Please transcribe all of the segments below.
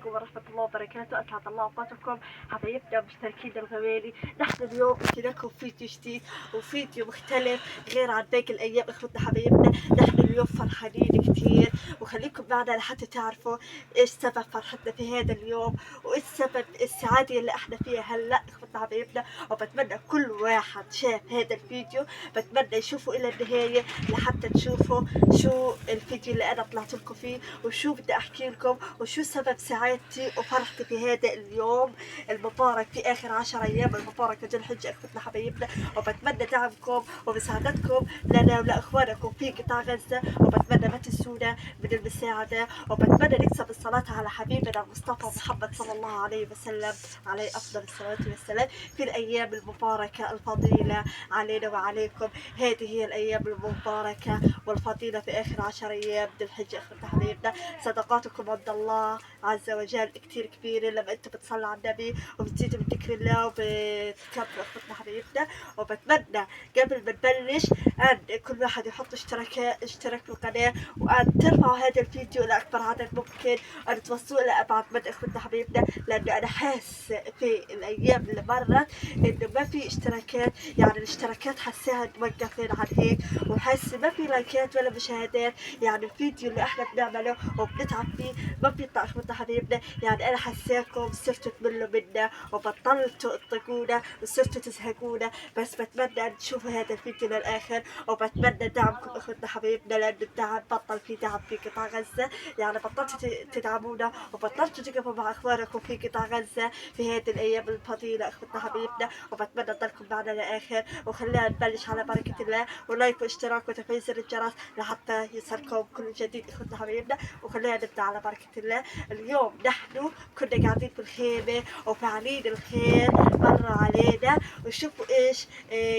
عليكم ورحمة الله وبركاته. أسعد الله أوقاتكم حبايبنا مشتركين الغوالي. نحن اليوم جبنا لكم فيديو جديد وفيديو مختلف غير عن باقي الأيام. إخوتنا حبايبنا نحن اليوم فرحانين كتير، وخليكم معنا لحتى تعرفوا إيش سبب فرحتنا في هذا اليوم وإيش سبب السعادة اللي إحنا فيها هلا إخوتنا حبايبنا. وبتمنى كل واحد شاف هذا الفيديو بتمنى يشوفوا إلى النهاية لحتى تشوفوا شو الفيديو اللي أنا طلعت لكم فيه وشو بدي أحكي لكم وشو سبب سعادتي وفرحتي في هذا اليوم المبارك في آخر 10 أيام المباركة ذي الحجة إخوتنا حبايبنا. وبتمنى دعمكم ومساعدتكم لنا ولإخوانكم في قطاع غزة، وبتمنى ما تنسونا من المساعدة، وبتمنى نكسب الصلاة على حبيبنا المصطفى محمد صلى الله عليه وسلم عليه أفضل الصلاة والسلام في الأيام المباركة الفضيلة علينا وعليكم. هذه هي الأيام المباركة والفضيلة في آخر 10 أيام ذي الحجة إخوتنا حبايبنا. صدقاتكم عند الله عز وجل كتير كبيرة لما أنتم بتصلوا على النبي وبتزيدوا من ذكر الله وبتكبروا إخوتنا حبايبنا. وبتمنى قبل ما نبلش أن كل واحد يحط اشتراك في القناة، وأن ترفعوا هذا الفيديو لأكبر عدد ممكن، وأن توصلوا إلى أبعد مدى إخوتنا حبايبنا، لأنه أنا حاسة في الأيام اللي مرت إنه ما في اشتراكات، يعني الاشتراكات حاساها توقفين عن هيك، وحاسة ما في لايكات ولا مشاهدات. يعني الفيديو اللي احنا بنعمله وبنتعب فيه ما بيطلع إخوتنا حبايبنا. يعني أنا حاساكم صرتوا تملوا منا وبطلتوا تطقونا وصرتوا تزهقونا، بس بتمنى أن تشوفوا هذا الفيديو للآخر، وبتمنى دعمكم إخوتنا حبايبنا، لأن الدعم بطل في دعم في قطاع غزة. يعني بطلتوا تدعمونا وبطلتوا تقفوا مع إخوانكم في قطاع غزة في هذه الأيام الفضيلة إخوتنا حبايبنا. وبتمنى تضلكم معنا للآخر، وخلينا نبلش على بركة الله، ولايك واشتراك وتفعيل زر الجرس لحتى يصلكم كل جديد إخوتنا حبايبنا. وخلينا نبدأ على بركة الله. اليوم نحن كنا قاعدين في الخيمة وفاعلين الخير مرة علينا، وشوفوا إيش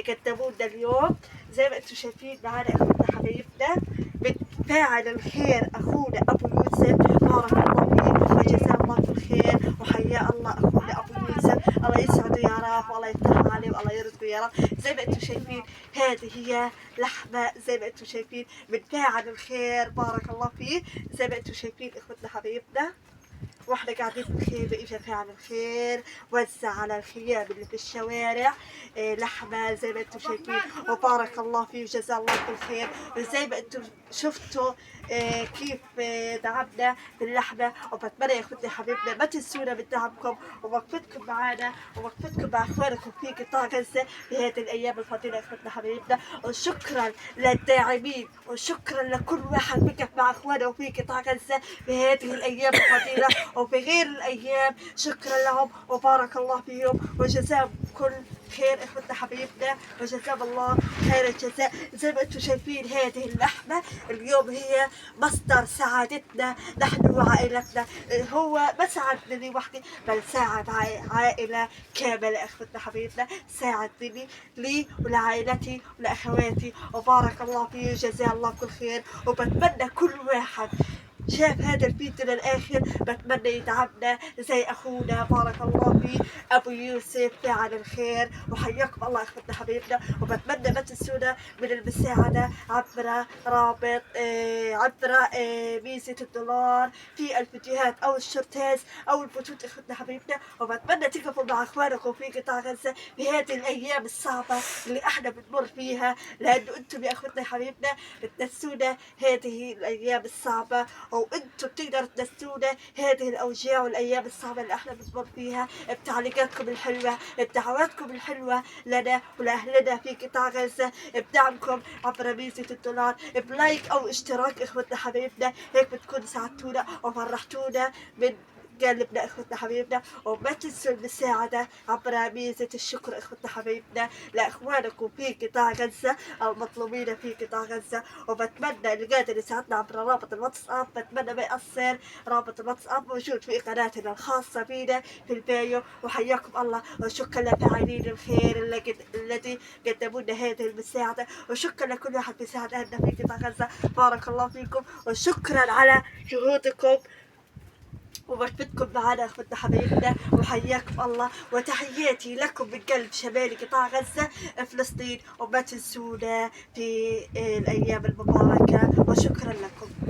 قدموا لنا اليوم. زي ما انتم شايفين معنا إخوتنا حبايبنا من فاعل الخير أخونا أبو يوسف، بارك الله فيه وجزاه الله كل خير وحيا الله أخونا أبو يوسف، الله يسعده يا رب والله يفتح عليه والله يرزقه يا رب. زي ما انتم شايفين هذه هي لحمة، زي ما انتم شايفين من فاعل الخير بارك الله فيه. زي ما انتم شايفين إخوتنا حبايبنا، واحنا قاعدين في الخيمة اجا فاعل الخير وزع على الخيام اللي في الشوارع لحمة زي ما انتم شايفين، وبارك الله فيه وجزاه الله كل خير. زي ما انتم شفتوا كيف دعمنا باللحمة. وبتمنى يا اخوتي حبيبنا ما تنسونا من دعمكم ووقفتكم معنا ووقفتكم مع اخوانكم في قطاع غزة في هذه الايام الفضيلة يا اخوتنا حبيبنا. وشكرا للداعمين وشكرا لكل واحد وقف مع اخوانه في قطاع غزة في هذه الايام الفضيلة وفي غير الأيام. شكرا لهم وبارك الله فيهم وجزاهم كل خير إخوتنا حبيبنا، وجزاهم الله خير الجزاء. زي ما انتم شايفين هذه اللحمة اليوم هي مصدر سعادتنا نحن وعائلتنا. هو ما ساعدني وحدي بل ساعد عائلة كاملة إخوتنا حبيبنا، ساعدني لي ولعائلتي ولأخواتي، وبارك الله فيه وجزاه الله كل خير. وبتمنى كل واحد شاف هذا الفيديو للآخر بتمنى يدعمنا زي أخونا بارك الله فيه أبو يوسف فاعل الخير، وحياكم الله إخوتنا حبيبنا. وبتمنى ما تنسونا من المساعدة عبر رابط عبر ميزة $1 في الفيديوهات أو الشورتات أو البثوث إخوتنا حبيبنا. وبتمنى تقفوا مع إخوانكم في قطاع غزة في هذه الأيام الصعبة اللي إحنا بنمر فيها، لأنه أنتم يا إخوتنا حبيبنا بتنسونا هذه الأيام الصعبة، وانتم بتقدروا تنسونا هذه الاوجاع والايام الصعبه اللي احنا بنمر فيها بتعليقاتكم الحلوه، بدعواتكم الحلوه لنا ولاهلنا في قطاع غزه، بدعمكم عبر ميزه $1 بلايك او اشتراك اخوتنا حبايبنا. هيك بتكون ساعدتونا وفرحتونا من قلبنا اخوتنا حبايبنا. وما تنسوا المساعدة عبر ميزة الشكر اخوتنا حبايبنا لاخوانكم في قطاع غزة المطلوبين في قطاع غزة. وبتمنى اللي قادر يساعدنا عبر رابط الواتساب بتمنى ما يقصر، رابط الواتساب موجود في قناتنا الخاصة بنا في البايو. وحياكم الله وشكرا لفاعلين الخير الذي قدموا لنا هذه المساعدة، وشكرا لكل واحد بيساعد اهلنا في قطاع غزة. بارك الله فيكم وشكرا على جهودكم ووقفتكم معنا اخوتنا حبايبنا، وحياكم الله. وتحياتي لكم من قلب شمال قطاع غزة فلسطين، وما تنسونا في الايام المباركة، وشكرا لكم.